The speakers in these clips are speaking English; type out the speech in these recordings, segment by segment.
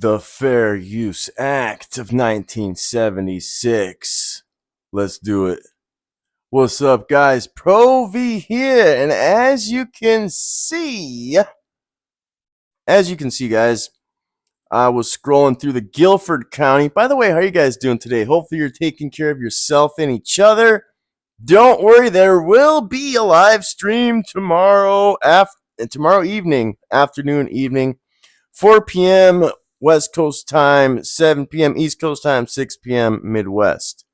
The Fair Use Act of 1976. Let's do it. What's up, guys? Pro V here, and as you can see, guys, I was scrolling through the Guilford County. By the way, how are you guys doing today? Hopefully, you're taking care of yourself and each other. Don't worry, there will be a live stream tomorrow evening, 4 p.m. West Coast time, 7 p.m. East Coast time, 6 p.m. Midwest,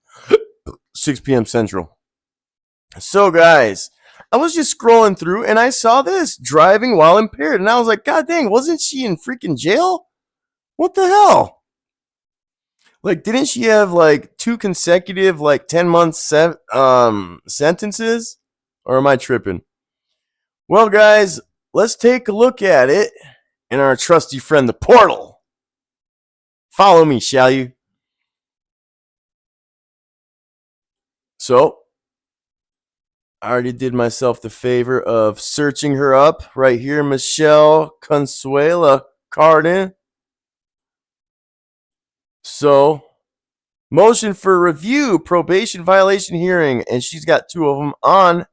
6 p.m. Central. So, guys, I was just scrolling through and I saw this, driving while impaired. And I was like, God dang, wasn't she in freaking jail? What the hell? Like, didn't she have like 2 consecutive, like 10-month sentences? Or am I tripping? Well, guys, let's take a look at it in our trusty friend, the portal. Follow me, shall you? So, I already did myself the favor of searching her up right here, Michelle Consuela Cardin. So, motion for review, probation violation hearing, and she's got 2 of them on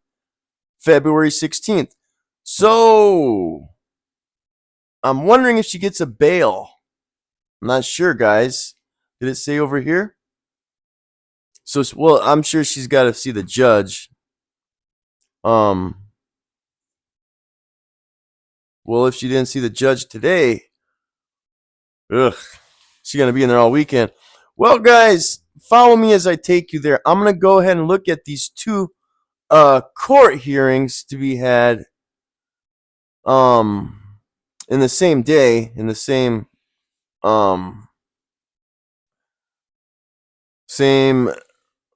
February 16th. So, I'm wondering if she gets a bail. I'm not sure, guys. Did it say over here? So, well, I'm sure she's got to see the judge. Well, if she didn't see the judge today, she's going to be in there all weekend. Well, guys, follow me as I take you there. I'm going to go ahead and look at these 2 court hearings to be had in the same day, in the same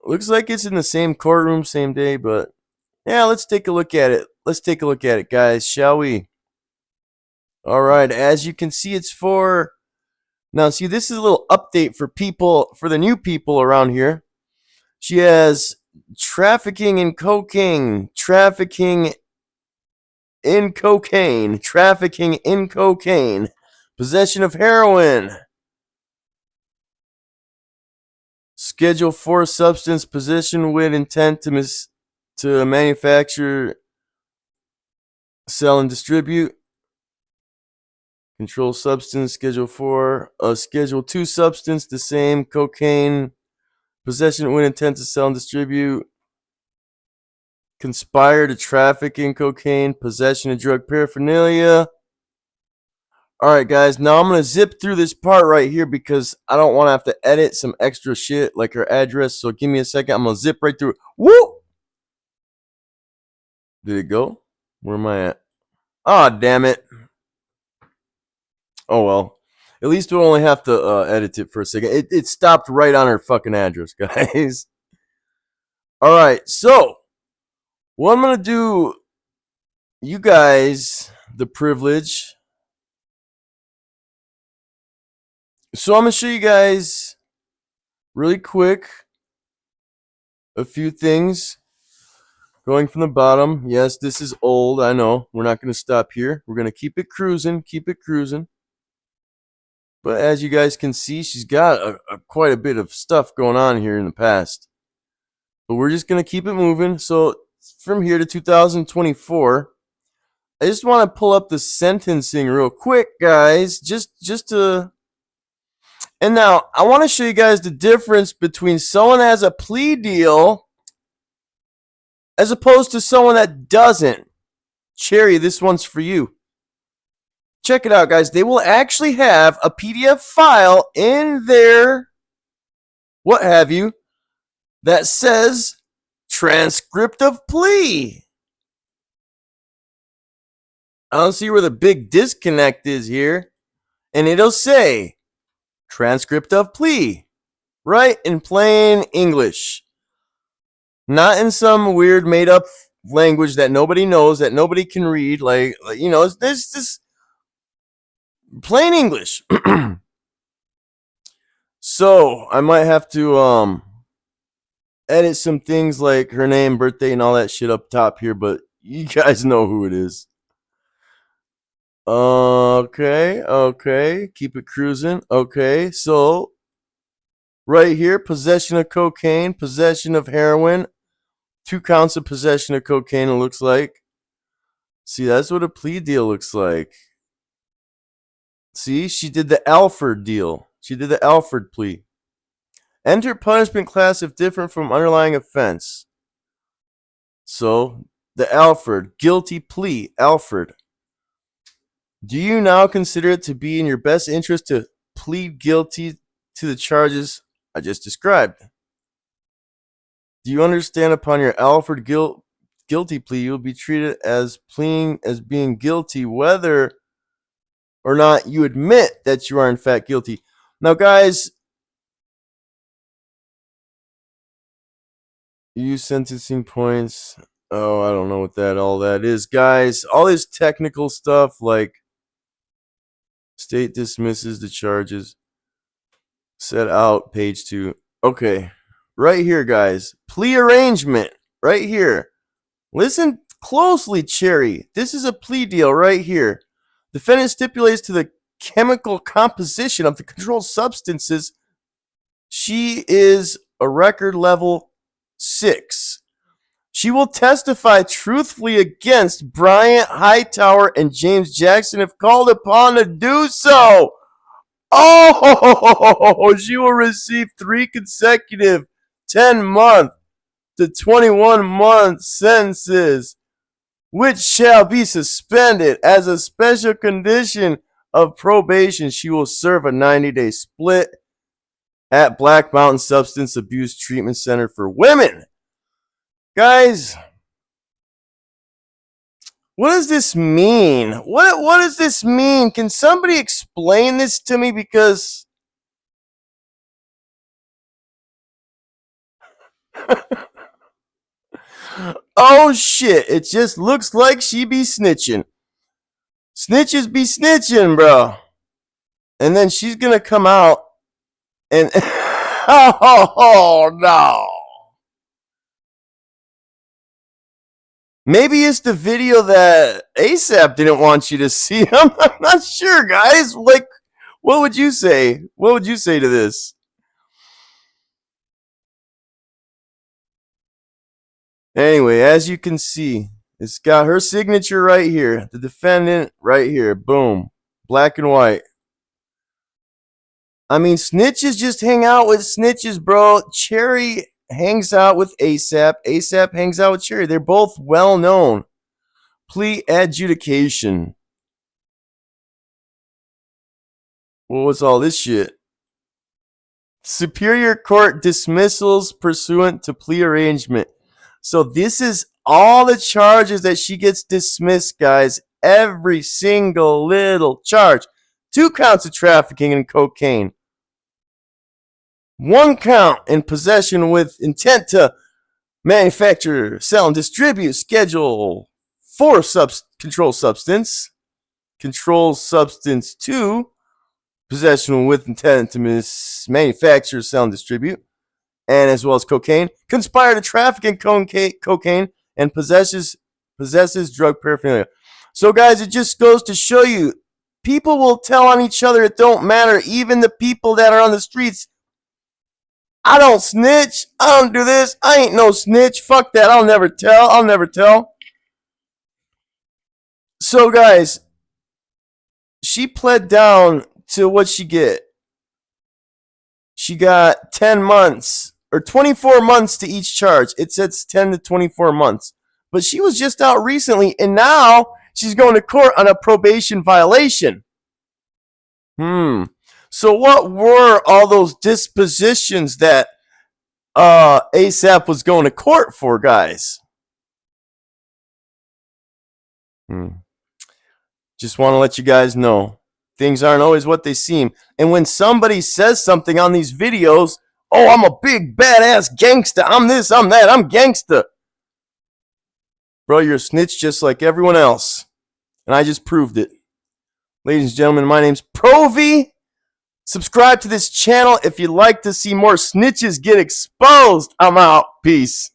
looks like it's in the same courtroom, same day, but yeah, let's take a look at it. Let's take a look at it, guys, shall we? All right, as you can see, it's for now. See, this is a little update for people, for the new people around here. She has trafficking in cocaine, trafficking in cocaine, possession of heroin, Schedule 4 substance, possession with intent to manufacture, sell, and distribute. Controlled substance, Schedule 4. Schedule 2 substance, the same, cocaine, possession with intent to sell and distribute. Conspire to traffic in cocaine, possession of drug paraphernalia. Alright, guys, now I'm going to zip through this part right here because I don't want to have to edit some extra shit like her address. So give me a second. I'm going to zip right through it. Woo! Did it go? Where am I at? Ah, damn it. Oh, well. At least we'll only have to edit it for a second. It stopped right on her fucking address, guys. Alright, so what I'm going to do, you guys, the privilege. So I'm going to show you guys really quick a few things. Going from the bottom. Yes, this is old. I know. We're not going to stop here. We're going to keep it cruising. But as you guys can see, she's got quite a bit of stuff going on here in the past. But we're just going to keep it moving. So from here to 2024, I just want to pull up the sentencing real quick, guys. Just to... And now, I want to show you guys the difference between someone that has a plea deal as opposed to someone that doesn't. Cherry, this one's for you. Check it out, guys. They will actually have a PDF file in their what have you that says transcript of plea. I don't see where the big disconnect is here. And it'll say transcript of plea, right in plain English. Not in some weird made up language that nobody knows, that nobody can read. Like you know, there's this plain English. So I might have to edit some things like her name, birthday, and all that shit up top here, but you guys know who it is. Okay. Keep it cruising. Okay, so right here, possession of cocaine, possession of heroin, 2 counts of possession of cocaine, it looks like. See, that's what a plea deal looks like. See, she did the Alford deal. She did the Alford plea. Enter punishment class if different from underlying offense. So, the Alford, guilty plea, Alford. Do you now consider it to be in your best interest to plead guilty to the charges I just described? Do you understand upon your Alford guilty plea you will be treated as being guilty whether or not you admit that you are in fact guilty? Now, guys, use sentencing points. Oh, I don't know what all that is, guys. All this technical stuff like state dismisses the charges. Set out, page 2. Okay, right here, guys. Plea arrangement, right here. Listen closely, Cherry. This is a plea deal right here. Defendant stipulates to the chemical composition of the controlled substances. She is a record level 6. She will testify truthfully against Bryant, Hightower, and James Jackson if called upon to do so. Oh, she will receive 3 consecutive 10-month to 21-month sentences, which shall be suspended as a special condition of probation. She will serve a 90-day split at Black Mountain Substance Abuse Treatment Center for Women. Guys, what does this mean? What does this mean? Can somebody explain this to me? Because oh shit, it just looks like she be snitching. Snitches be snitching, bro. And then she's gonna come out and oh no. Maybe it's the video that ASAP didn't want you to see. I'm not sure, guys. Like, what would you say? What would you say to this? Anyway, as you can see, it's got her signature right here. The defendant right here. Boom. Black and white. I mean, snitches just hang out with snitches, bro. Cherry hangs out with ASAP. ASAP hangs out with Cherry. They're both well known. Plea adjudication. Well, what's all this shit? Superior Court dismissals pursuant to plea arrangement. So this is all the charges that she gets dismissed, guys. Every single little charge. 2 counts of trafficking in cocaine. 1 count in possession with intent to manufacture, sell, and distribute Schedule 4 controlled substance. Controlled substance 2, possession with intent to manufacture, sell, and distribute, and as well as cocaine. Conspire to traffic in cocaine and possesses drug paraphernalia. So, guys, it just goes to show you, people will tell on each other. It don't matter. Even the people that are on the streets. I don't snitch. I don't do this. I ain't no snitch. Fuck that. I'll never tell. So, guys, she pled down to what she get. She got 10 months or 24 months to each charge. It says 10 to 24 months. But she was just out recently, and now she's going to court on a probation violation. So what were all those dispositions that ASAP was going to court for, guys? Just want to let you guys know, things aren't always what they seem. And when somebody says something on these videos, oh, I'm a big badass gangster, I'm this, I'm that, I'm gangster. Bro, you're a snitch just like everyone else. And I just proved it. Ladies and gentlemen, my name's Provi. Subscribe to this channel if you'd like to see more snitches get exposed. I'm out. Peace.